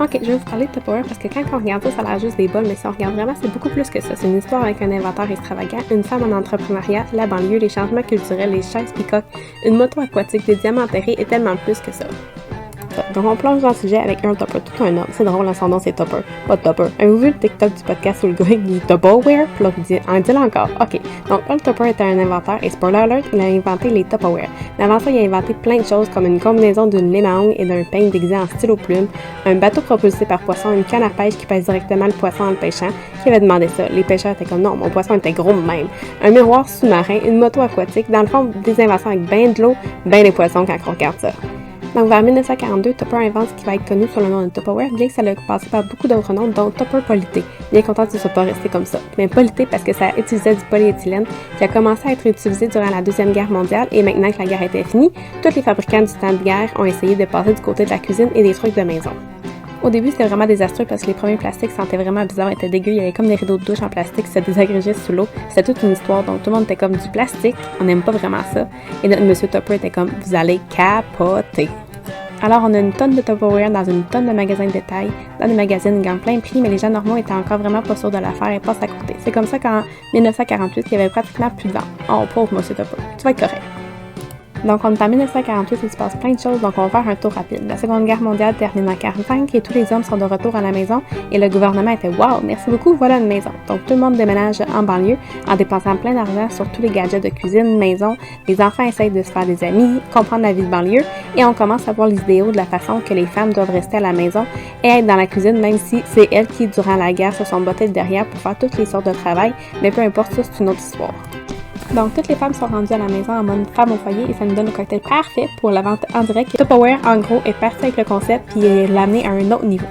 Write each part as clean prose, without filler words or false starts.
Ok, je vais vous parler de Tupperware parce que quand on regarde ça a l'air juste des bols, mais si on regarde vraiment, c'est beaucoup plus que ça. C'est une histoire avec un inventeur extravagant, une femme en entrepreneuriat, la banlieue, les changements culturels, les chaises picoques, une moto aquatique, des diamants enterrés et tellement plus que ça. Donc on plonge dans le sujet avec Earl Tupper, tout un homme. C'est drôle, son nom c'est Tupper, pas Tupper. Avez-vous vu le TikTok du podcast où le gars il dit Tupperware? Puis là il dit, dis-le encore. Ok, donc Earl Tupper était un inventeur et spoiler alert, il a inventé les Tupperware. L'inventeur il a inventé plein de choses comme une combinaison d'une lime à ongles et d'un peigne déguisé en stylo plume, un bateau propulsé par poisson, une canne à pêche qui pèse directement le poisson en le pêchant. Qui avait demandé ça? Les pêcheurs étaient comme non, mon poisson était gros même. Un miroir sous-marin, une moto aquatique, dans le fond des inventions avec ben de l'eau, ben des poissons quand on regarde ça. Donc, vers 1942, Tupper invente ce qui va être connu sous le nom de Tupperware, bien que ça l'a passé par beaucoup d'autres noms, dont Tupper Polité. Bien content que ce soit pas resté comme ça. Mais Polité parce que ça utilisait du polyéthylène, qui a commencé à être utilisé durant la Deuxième Guerre mondiale, et maintenant que la guerre était finie, tous les fabricants du temps de guerre ont essayé de passer du côté de la cuisine et des trucs de maison. Au début, c'était vraiment désastreux parce que les premiers plastiques sentaient vraiment bizarre, étaient dégueux, il y avait comme des rideaux de douche en plastique qui se désagrégeaient sous l'eau. C'était toute une histoire, donc tout le monde était comme du plastique, on n'aime pas vraiment ça. Et notre monsieur Tupper était comme, vous allez capoter. Alors, on a une tonne de Tupperware dans une tonne de magasins de détail. Dans des magazines, ils gagnent plein de prix, mais les gens normaux étaient encore vraiment pas sûrs de l'affaire et passent à côté. C'est comme ça qu'en 1948, il y avait pratiquement plus de ventes. Oh, pauvre monsieur Tupper, tu vas être correct. Donc, on est en 1948, il se passe plein de choses, donc on va faire un tour rapide. La Seconde Guerre mondiale termine en 1945 et tous les hommes sont de retour à la maison et le gouvernement était « Wow, merci beaucoup, voilà une maison ». Donc, tout le monde déménage en banlieue en dépensant plein d'argent sur tous les gadgets de cuisine, maison. Les enfants essayent de se faire des amis, comprendre la vie de banlieue et on commence à voir les idéaux de la façon que les femmes doivent rester à la maison et être dans la cuisine, même si c'est elles qui, durant la guerre, se sont bottées derrière pour faire toutes les sortes de travail, mais peu importe, ça, c'est une autre histoire. Donc, toutes les femmes sont rendues à la maison en mode femme au foyer et ça nous donne le cocktail parfait pour la vente en direct. Tupperware, en gros, est parti avec le concept puis l'a amené à un autre niveau.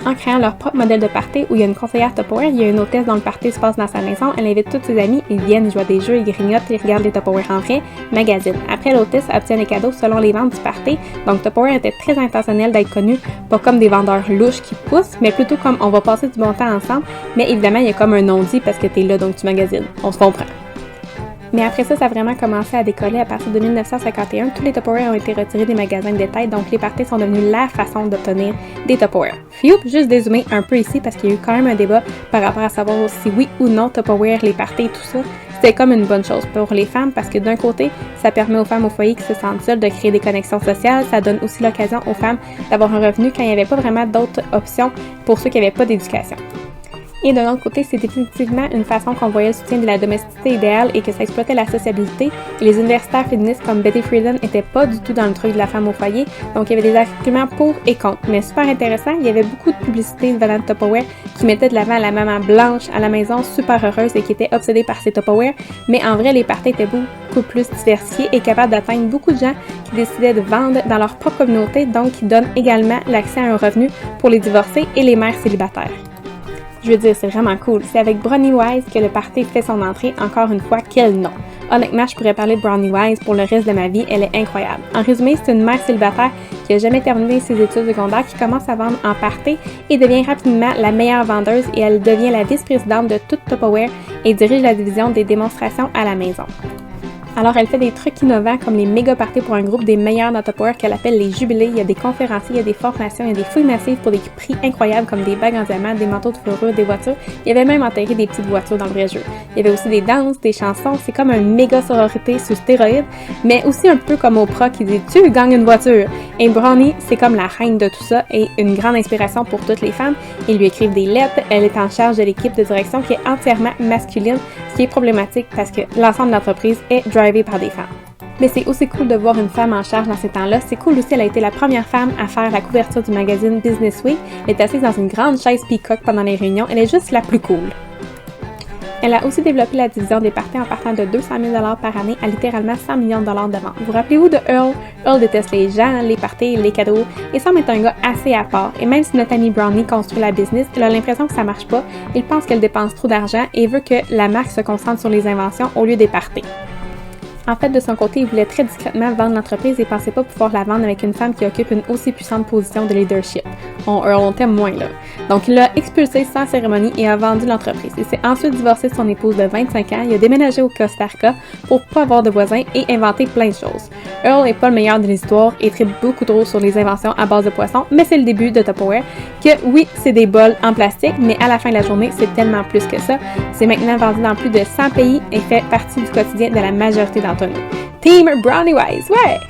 En créant leur propre modèle de party où il y a une conseillère Tupperware, il y a une hôtesse dont le party se passe dans sa maison, elle invite tous ses amis, ils viennent, ils jouent à des jeux, ils grignotent, ils regardent les Tupperware en vrai, magazine. Après, l'hôtesse obtient les cadeaux selon les ventes du party, donc Tupperware était très intentionnel d'être connu, pas comme des vendeurs louches qui poussent, mais plutôt comme on va passer du bon temps ensemble, mais évidemment, il y a comme un non-dit parce que t'es là donc tu magasines, on se comprend. Mais après ça a vraiment commencé à décoller. À partir de 1951, tous les Tupperware ont été retirés des magasins de détail, donc les parties sont devenues la façon d'obtenir des Tupperware. Fiou, juste dézoomer un peu ici parce qu'il y a eu quand même un débat par rapport à savoir si oui ou non Tupperware, les parties et tout ça, c'était comme une bonne chose pour les femmes parce que d'un côté, ça permet aux femmes au foyer qui se sentent seules de créer des connexions sociales, ça donne aussi l'occasion aux femmes d'avoir un revenu quand il n'y avait pas vraiment d'autres options pour ceux qui n'avaient pas d'éducation. Et de l'autre côté, c'est définitivement une façon qu'on voyait le soutien de la domesticité idéale et que ça exploitait la sociabilité. Et les universitaires féministes comme Betty Friedan n'étaient pas du tout dans le truc de la femme au foyer, donc il y avait des arguments pour et contre. Mais super intéressant, il y avait beaucoup de publicités venant de Tupperware qui mettaient de l'avant la maman blanche à la maison, super heureuse et qui était obsédée par ses Tupperware. Mais en vrai, les parties étaient beaucoup plus diversifiées et capables d'atteindre beaucoup de gens qui décidaient de vendre dans leur propre communauté, donc qui donnent également l'accès à un revenu pour les divorcés et les mères célibataires. Je veux dire, c'est vraiment cool. C'est avec Brownie Wise que le party fait son entrée. Encore une fois, quel nom! Honnêtement, je pourrais parler de Brownie Wise pour le reste de ma vie. Elle est incroyable. En résumé, c'est une mère célibataire qui a jamais terminé ses études secondaires, qui commence à vendre en party et devient rapidement la meilleure vendeuse et elle devient la vice-présidente de toute Tupperware et dirige la division des démonstrations à la maison. Alors, elle fait des trucs innovants comme les méga parties pour un groupe des meilleurs dans Tupperware qu'elle appelle les jubilés. Il y a des conférenciers, il y a des formations, il y a des fouilles massives pour des prix incroyables comme des bagues en diamant, des manteaux de fourrure, des voitures. Il y avait même enterré des petites voitures dans le vrai jeu. Il y avait aussi des danses, des chansons. C'est comme un méga sororité sur stéroïdes, mais aussi un peu comme Oprah qui dit « Tu gagnes une voiture ». Et Brownie, c'est comme la reine de tout ça et une grande inspiration pour toutes les femmes. Ils lui écrivent des lettres. Elle est en charge de l'équipe de direction qui est entièrement masculine, ce qui est problématique parce que l'ensemble de l'entreprise est drivée par des femmes. Mais c'est aussi cool de voir une femme en charge dans ces temps-là. C'est cool aussi, elle a été la première femme à faire la couverture du magazine Business Week. Elle est assise dans une grande chaise peacock pendant les réunions. Elle est juste la plus cool. Elle a aussi développé la division des parties en partant de 200 000 $ par année à littéralement 100 millions de dollars de ventes. Vous rappelez-vous de Earl? Earl déteste les gens, les parties, les cadeaux, et semble être un gars assez à part. Et même si notre amie Brownie construit la business, elle a l'impression que ça marche pas. Il pense qu'elle dépense trop d'argent et veut que la marque se concentre sur les inventions au lieu des parties. En fait, de son côté, il voulait très discrètement vendre l'entreprise et pensait pas pouvoir la vendre avec une femme qui occupe une aussi puissante position de leadership. On t'aime moins là. Donc, il l'a expulsé sans cérémonie et a vendu l'entreprise. Il s'est ensuite divorcé de son épouse de 25 ans, il a déménagé au Costa Rica pour pas avoir de voisins et inventer plein de choses. Earl n'est pas le meilleur de l'histoire et tripe beaucoup trop sur les inventions à base de poissons, mais c'est le début de Tupperware, que oui, c'est des bols en plastique, mais à la fin de la journée, c'est tellement plus que ça. C'est maintenant vendu dans plus de 100 pays et fait partie du quotidien de la majorité d'entre nous. Team Brownie Wise, ouais!